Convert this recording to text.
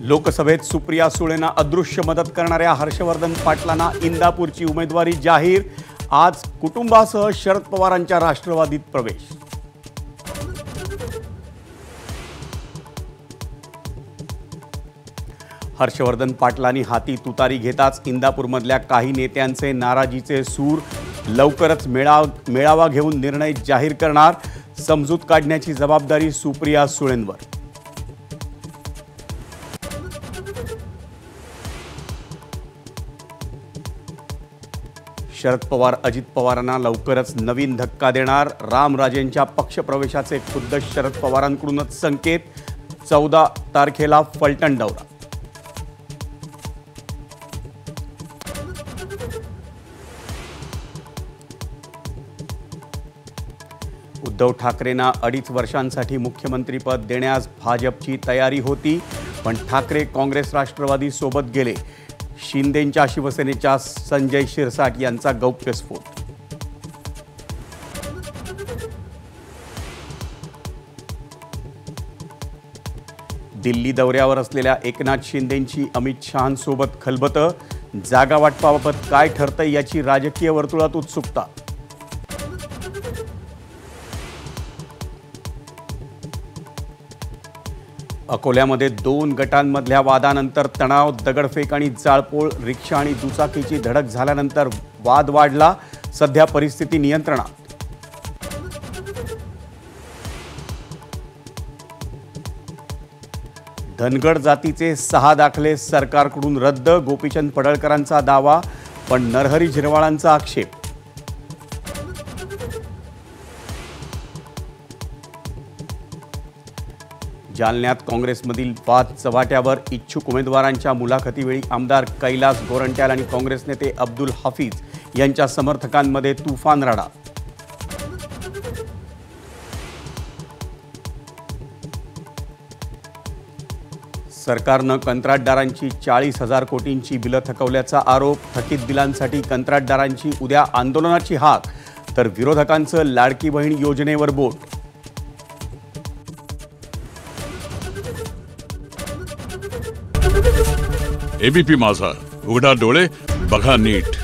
लोकसभेत सुप्रिया सुळेंना अदृश्य मदत करणाऱ्या हर्षवर्धन पाटलांना इंदापूरची उमेदवारी जाहीर। आज कुटुंबासह शरद पवारांच्या राष्ट्रवादीत प्रवेश। हर्षवर्धन पाटलांनी हाती तुतारी घेताच इंदापूरमधल्या काही नेत्यांचे नाराजीचे सूर। लवकरच मेळावा घेऊन निर्णय जाहीर करणार। समजूत काढण्याची जबाबदारी सुप्रिया सुळेंवर। शरद पवार अजित पवारांना लवकरच नवीन धक्का देणार। रामराजेंच्या पक्षप्रवेशाचे खुद्द शरद पवारांकडूनच संकेत। 14 तारखेला फलटण दौरा। उद्धव ठाकरेंना 2.5 वर्षांसाठी मुख्यमंत्रीपद देण्यास भाजपची तयारी होती, पण ठाकरे काँग्रेस राष्ट्रवादी सोबत गेले। शिंदेंच्या शिवसेनेच्या संजय शिरसाट यांचा गौप्यस्फोट। दिल्ली दौऱ्यावर असलेल्या एकनाथ शिंदेंची अमित शहांसोबत खलबत। जागा वाटपाबाबत काय ठरतंय याची राजकीय वर्तुळात उत्सुकता। अकोल्यामध्ये 2 गटांमधल्या वादानंतर तणाव, दगडफेक आणि जाळपोळ। रिक्षा आणि दुचाकीची धडक झाल्यानंतर वाद वाढला। सध्या परिस्थिती नियंत्रणात। धनगर जातीचे 6 दाखले सरकारकडून रद्द। गोपीचंद पडळकरांचा दावा, पण नरहरी झिरवाळांचा आक्षेप। जालन्यात काँग्रेसमधील वाद चव्हाट्यावर। इच्छुक उमेदवारांच्या मुलाखतीवेळी आमदार कैलास गोरंट्याल आणि काँग्रेस नेते अब्दुल हाफिज यांच्या समर्थकांमध्ये तुफान राडा। सरकारनं कंत्राटदारांची 40,000 कोटींची बिलं थकवल्याचा आरोप। थकीत बिलांसाठी कंत्राटदारांची उद्या आंदोलनाची हाक, तर विरोधकांचं लाडकी बहीण योजनेवर बोट। एबीपी माझा, उघडा डोळे बघा नीट।